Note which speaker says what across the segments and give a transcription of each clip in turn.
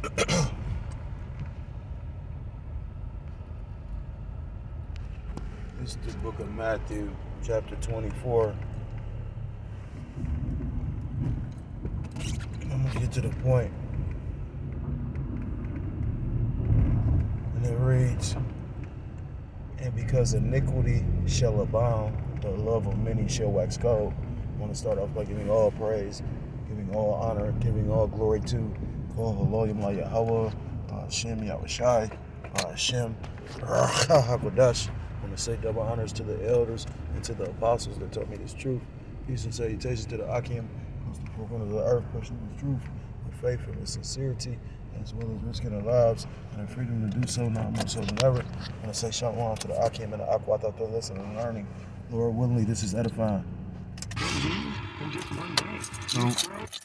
Speaker 1: This is the book of Matthew, chapter 24. I'm going to get to the point. And it reads, "And because iniquity shall abound, the love of many shall wax cold." I want to start off by giving all praise, giving all honor, giving all glory to Elohim Yahweh, Hashem Yahushai, Hashem HaKodesh. I want to say double honors to the elders and to the apostles that taught me this truth. Peace and salutations to the Akim, who's the forefront of the earth, pushing this truth with faith and with sincerity, as well as risking their lives and their freedom to do so, now more so than ever. I want to say shalom to the Akim and the Aqua out there listening and learning. Lord willingly, this is edifying. So,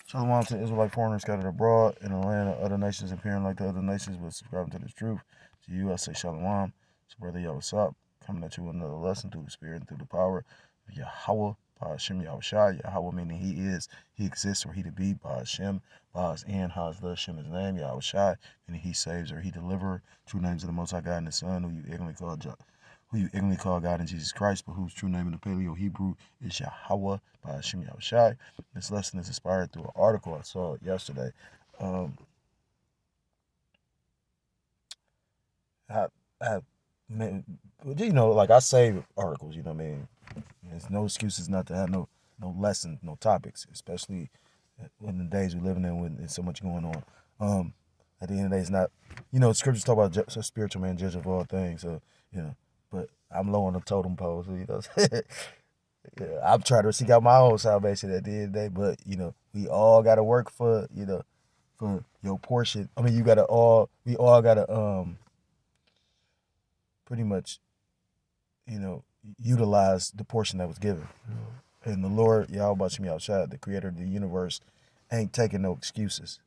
Speaker 1: shalom to Israelite foreigners scattered abroad in the land of other nations, appearing like the other nations, but subscribing to this truth. To you, I say shalom. So, brother, yo, what's up? Coming at you with another lesson through the Spirit and through the power of Yahweh, by Hashem Yahushai. Yahweh meaning He is, He exists, or He to be. By Hashem, by His and His the Hashem His name. Yahushai meaning He saves or He deliverer. True names of the Most High God and the Son, who you ignorantly call God in Jesus Christ, but whose true name in the Paleo Hebrew is Yahweh, by Hashem Yahushai. This lesson is inspired through an article I saw yesterday. Like I save articles, you know what I mean? There's no excuses not to have no lessons, no topics, especially in the days we're living in when there's so much going on. At the end of the day, it's not, scriptures talk about a spiritual man, judge of all things, so, but I'm low on the totem pole, so, yeah, I'm trying to seek out my own salvation at the end of the day, but, we all got to work for your portion. I mean, we all got to, pretty much, utilize the portion that was given. And the Lord, Yahweh Shem Yahushua, the creator of the universe, ain't taking no excuses.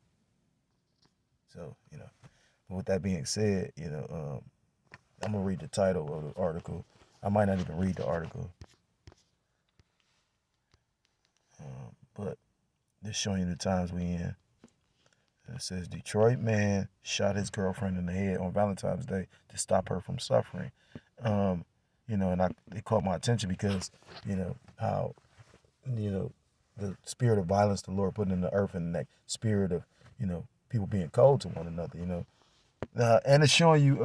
Speaker 1: So, with that being said, I'm going to read the title of the article. I might not even read the article. But just showing you the times we in. It says, Detroit man shot his girlfriend in the head on Valentine's Day to stop her from suffering. And it caught my attention because, how, the spirit of violence the Lord put in the earth and that spirit of, people being cold to one another, and it's showing you,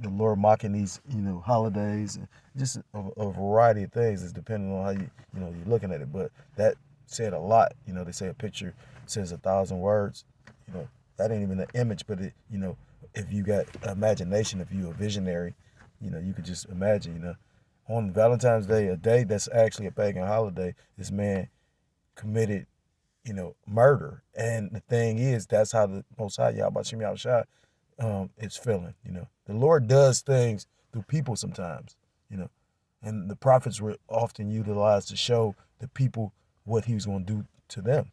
Speaker 1: the Lord mocking these, holidays, and just a variety of things. It's depending on how you're looking at it. But that said a lot. They say a picture says 1,000 words. That ain't even an image, but it, if you got imagination, if you're a visionary, you could just imagine, on Valentine's Day, a day that's actually a pagan holiday, this man committed, murder. And the thing is, that's how the Most High, Yahweh Shem Yahushua, is feeling. The Lord does things through people sometimes, and the prophets were often utilized to show the people what He was going to do to them.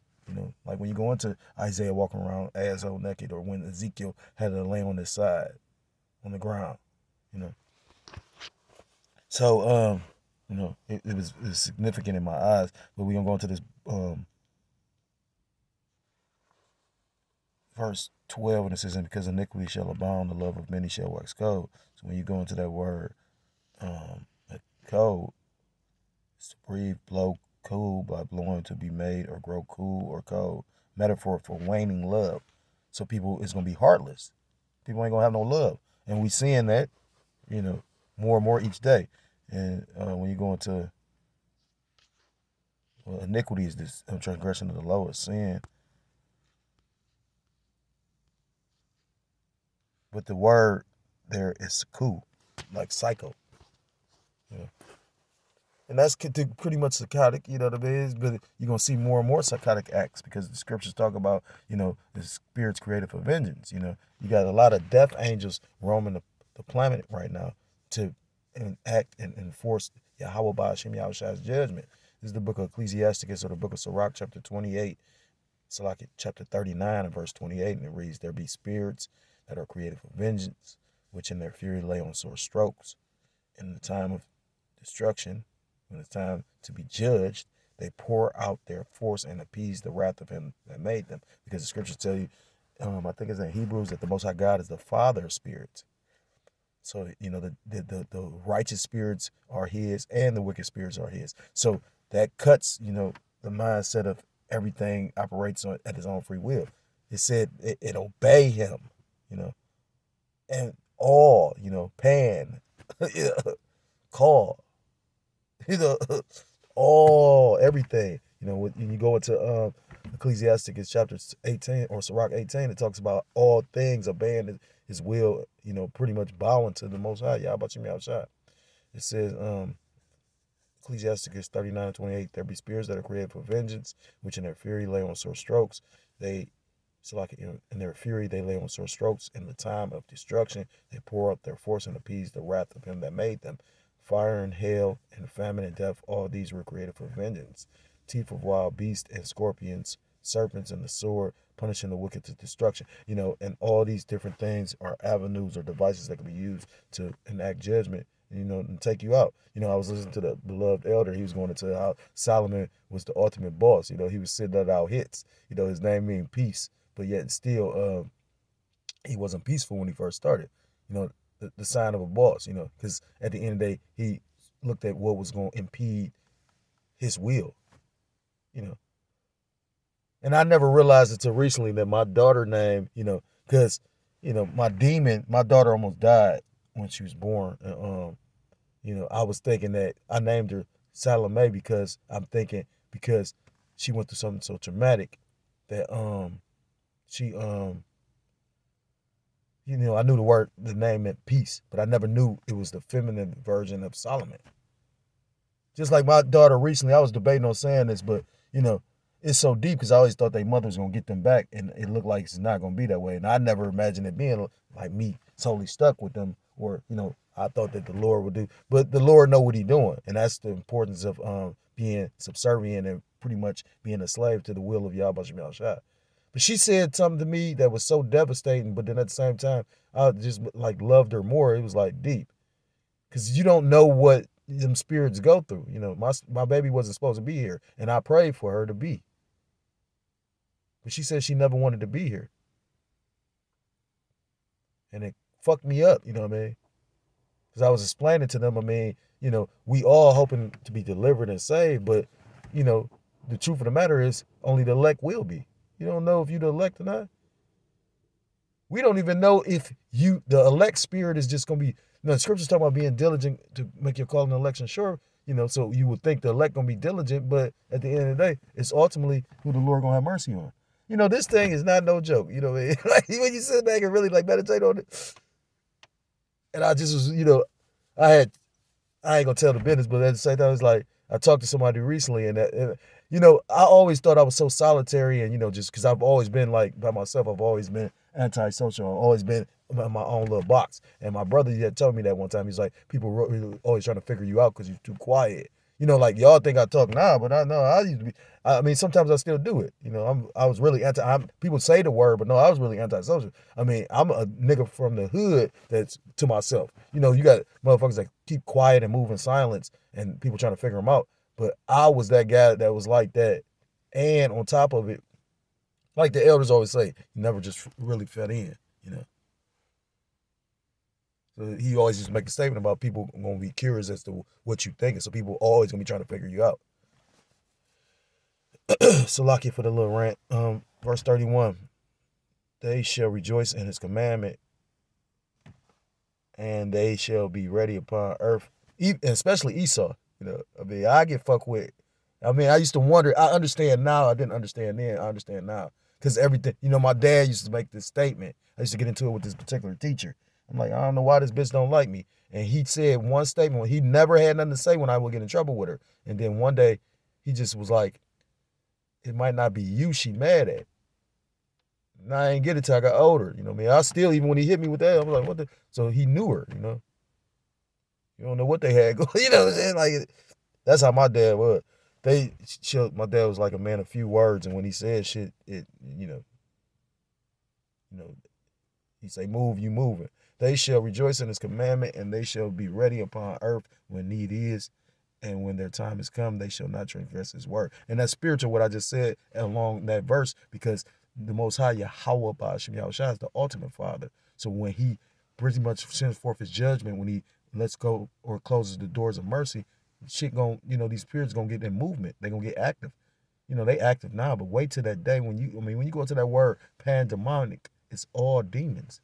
Speaker 1: Like when you go into Isaiah walking around asshole naked, or when Ezekiel had to lay on his side on the ground, So, it was significant in my eyes. But we're going to go into this verse 12, and it says, "And because iniquity shall abound, the love of many shall wax cold." So when you go into that word, cold, it's to breathe, blow, cool, by blowing, to be made or grow cool or cold. Metaphor for waning love. So people, it's going to be heartless. People ain't going to have no love. And we seeing that, more and more each day. And when you go into iniquity is this transgression of the lowest sin. But the word there is cool, like psycho. And that's pretty much psychotic, what it is. But you're going to see more and more psychotic acts because the scriptures talk about, the spirits created for vengeance. You got a lot of death angels roaming the planet right now to act and enforce Yahweh by Hashem Yahushua's judgment. This is the book of Ecclesiasticus, or the book of Sirach, chapter 28, Salaki, chapter 39 and verse 28, and it reads, "There be spirits that are created for vengeance, which in their fury lay on sore strokes. In the time of destruction, when it's time to be judged, they pour out their force and appease the wrath of Him that made them." Because the scriptures tell you, I think it's in Hebrews that the Most High God is the Father of spirits. So the righteous spirits are His, and the wicked spirits are His. So that cuts the mindset of everything operates at His own free will. It said it obey Him, you know, and all pan, call, you know, all everything. When you go into Ecclesiastic, it's chapter 18 or Sirach 18, it talks about all things obeying his will, pretty much bowing to the Most High. Y'all about you me outside. It says, Ecclesiasticus 39:28, there be spirits that are created for vengeance, which in their fury lay on sore strokes. In their fury they lay on sore strokes. In the time of destruction, they pour out their force and appease the wrath of him that made them. Fire and hail and famine and death, all these were created for vengeance. Teeth of wild beasts and scorpions, serpents and the sword, punishing the wicked to destruction. And all these different things are avenues or devices that can be used to enact judgment, and take you out. I was listening to the beloved elder. He was going into how Solomon was the ultimate boss. He was sitting at our hits. His name means peace, but yet still, he wasn't peaceful when he first started. The sign of a boss, because at the end of the day, he looked at what was going to impede his will, you know. And I never realized until recently that my daughter name, because, my daughter almost died when she was born. And, I was thinking that I named her Salome because because she went through something so traumatic that she I knew the name meant peace, but I never knew it was the feminine version of Solomon. Just like my daughter recently, I was debating on saying this, but it's so deep because I always thought their mother's gonna get them back, and it looked like it's not gonna be that way. And I never imagined it being like me totally stuck with them, or I thought that the Lord would do, but the Lord know what He doing, and that's the importance of being subservient and pretty much being a slave to the will of Yahweh Shem Shai. But she said something to me that was so devastating, but then at the same time, I just like loved her more. It was like deep, because you don't know what them spirits go through. My baby wasn't supposed to be here, and I prayed for her to be. But she said she never wanted to be here. And it fucked me up, you know what I mean? Because I was explaining to them, we all hoping to be delivered and saved, but, the truth of the matter is only the elect will be. You don't know if you're the elect or not. We don't even know if the elect spirit is just going to be, the scriptures talk about being diligent to make your call and election sure, so you would think the elect going to be diligent, but at the end of the day, it's ultimately who the Lord going to have mercy on. This thing is not no joke. Like when you sit back and really like meditate on it. And I just was, I ain't gonna tell the business, but at the same time, it's like I talked to somebody recently, and I always thought I was so solitary, and just because I've always been like by myself, I've always been antisocial, I've always been in my own little box. And my brother had told me that one time. He's like, people really always trying to figure you out because you're too quiet. Like y'all think I talk now, but I know I used to be. I mean, sometimes I still do it. I was really people say the word, but no, I was really antisocial. I'm a nigga from the hood that's to myself. You got motherfuckers that keep quiet and move in silence, and people trying to figure them out. But I was that guy that was like that, and on top of it, like the elders always say, you never just really fit in. So he always just make a statement about people gonna be curious as to what you think, and so people always gonna be trying to figure you out. So lucky for the little rant. Verse 31. They shall rejoice in his commandment, and they shall be ready upon earth, especially Esau. I get fucked with. I used to wonder. I understand now. I didn't understand then. I understand now. Because everything, my dad used to make this statement. I used to get into it with this particular teacher. I'm like, I don't know why this bitch don't like me. And he said one statement when he never had nothing to say when I would get in trouble with her. And then one day, he just was like, it might not be you she mad at. And I ain't get it till I got older. I still, even when he hit me with that, I was like, what the? So he knew her, You don't know what they had going. You know what I'm saying? Like, that's how my dad was. My dad was like a man of few words. And when he said shit, he say, move, you moving. They shall rejoice in his commandment, and they shall be ready upon earth when need is. And when their time is come, they shall not transgress his word. And that's spiritual, what I just said along that verse, because the Most High Yahweh Ba'ashem Yahushua is the ultimate Father. So when He pretty much sends forth His judgment, when He lets go or closes the doors of mercy, shit gon' these spirits gonna get in movement. They gonna get active. They active now, but wait till that day when when you go into that word pandemonic, it's all demons.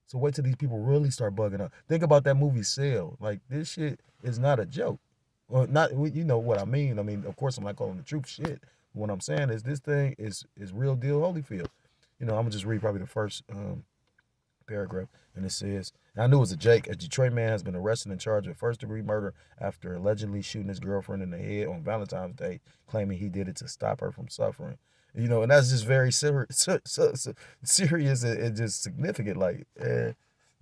Speaker 1: So wait till these people really start bugging out. Think about that movie Cell. Like, this shit is not a joke. Well, not, you know what I mean. I mean, of course, I'm not calling the truth shit. What I'm saying is this thing is real deal Holyfield. I'm gonna just read probably the first paragraph, and it says, and I knew it was a Detroit man has been arrested and charged with first-degree murder after allegedly shooting his girlfriend in the head on Valentine's Day, claiming he did it to stop her from suffering. And that's just very serious and just significant. Like,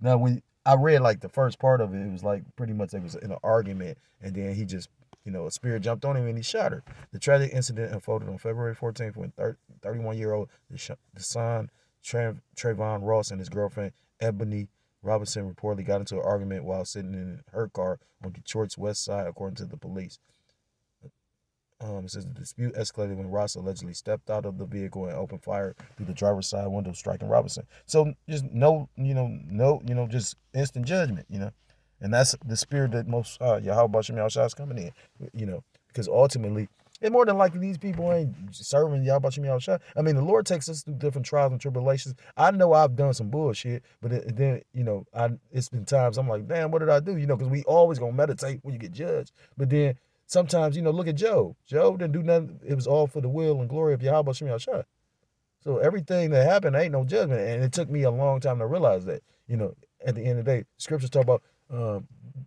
Speaker 1: now when I read like the first part of it, it was like pretty much it was in an argument, and then he just, a spirit jumped on him and he shot her. The tragic incident unfolded on February 14th when 31-year-old Deshaun Trayvon Ross and his girlfriend Ebony Robinson reportedly got into an argument while sitting in her car on Detroit's west side, according to the police. It says the dispute escalated when Ross allegedly stepped out of the vehicle and opened fire through the driver's side window, striking Robinson. So just just instant judgment, and that's the spirit that most Yahweh Bashem Yahushua is coming in, because ultimately, and more than likely these people ain't serving Yahweh Bashem Yahushua. I mean, the Lord takes us through different trials and tribulations. I know I've done some bullshit, but then it's been times I'm like, damn, what did I do? Because we always gonna meditate when you get judged, but then. Sometimes, look at Job. Job didn't do nothing. It was all for the will and glory of Yahweh Shem Yahshua. So everything that happened ain't no judgment. And it took me a long time to realize that. At the end of the day, scriptures talk about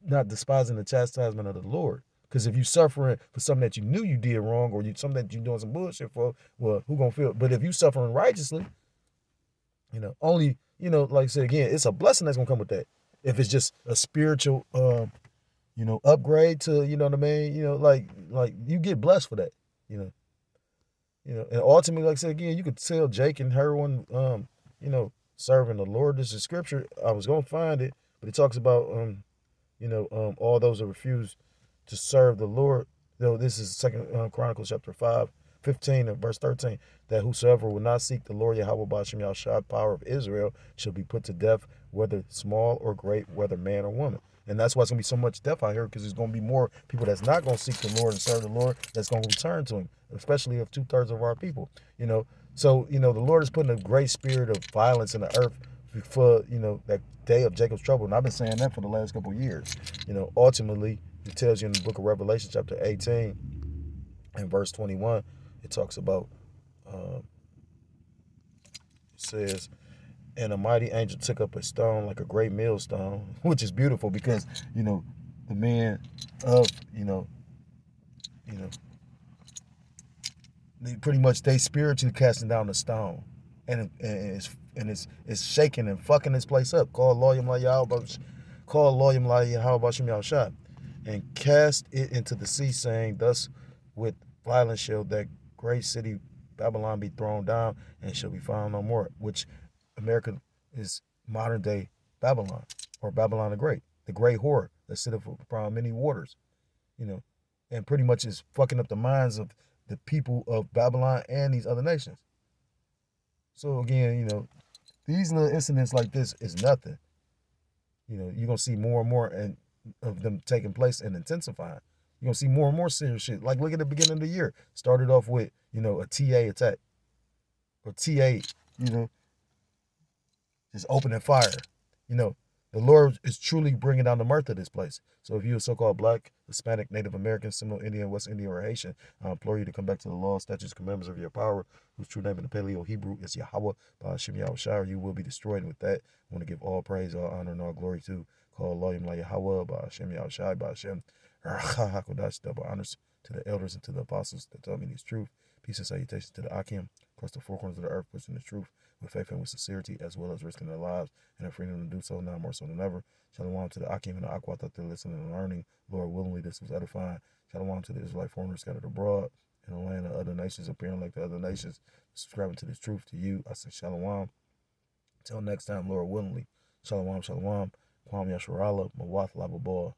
Speaker 1: not despising the chastisement of the Lord. Because if you suffering for something that you knew you did wrong, or something that you doing some bullshit for, well, who gonna feel it? But if you suffering righteously, only, like I said again, it's a blessing that's gonna come with that. If it's just a spiritual upgrade to, you know what I mean? Like you get blessed for that, and ultimately, like I said again, you could tell Jake and her one, serving the Lord. This is scripture. I was gonna find it, but it talks about, all those that refuse to serve the Lord. This is Second Chronicles chapter 15 and verse 13, that whosoever will not seek the Lord Yahweh Ba'ashem Yahushua, power of Israel, shall be put to death, whether small or great, whether man or woman. And that's why it's going to be so much death out here, because there's going to be more people that's not going to seek the Lord and serve the Lord that's going to return to him, especially of 2/3 of our people, So, the Lord is putting a great spirit of violence in the earth for, that day of Jacob's trouble. And I've been saying that for the last couple of years. Ultimately, it tells you in the book of Revelation, chapter 18 and verse 21, it talks about, it says, and a mighty angel took up a stone like a great millstone, which is beautiful because, the men of, they pretty much, they spiritually casting down the stone. And it's shaking and fucking this place up. Call Loyam La Yahweh Bashim Yahushua, and cast it into the sea, saying, thus with violence shall that great city Babylon be thrown down, and shall be found no more, which America is modern day Babylon, or Babylon the great whore that sitteth upon many waters, and pretty much is fucking up the minds of the people of Babylon and these other nations. So again, these little incidents like this is nothing. You're gonna see more and more of them taking place and intensifying. You're gonna see more and more serious shit. Like, look at the beginning of the year. Started off with, a TA attack. Or TA, just opening fire. The Lord is truly bringing down the mirth of this place. So if you're a so-called Black, Hispanic, Native American, Seminole Indian, West Indian, or Haitian, I implore you to come back to the law, statutes, commandments of your power, whose true name in the Paleo-Hebrew is Yahweh Ba'ashem Yahushua, or you will be destroyed. With that, I want to give all praise, all honor, and all glory to call Loyam La Yahweh Ba'ashem Yahushua Ba'ashem Hakodash, double honors to the elders and to the apostles that taught me this truth. Peace and salutations to the Akim across the four corners of the earth, pushing the truth with faith and with sincerity, as well as risking their lives and their freedom to do so now more so than ever. Shalom to the Akim and the Aqua that they're listening and learning. Lord, willingly this was edifying. Shalom to the Israelite foreigners scattered abroad in the land of other nations, appearing like the other nations, subscribing to this truth to you. I say shalom. Until next time, Lord, willingly. Shalom, shalom. Kwam Yasharala, Mawath Lababah.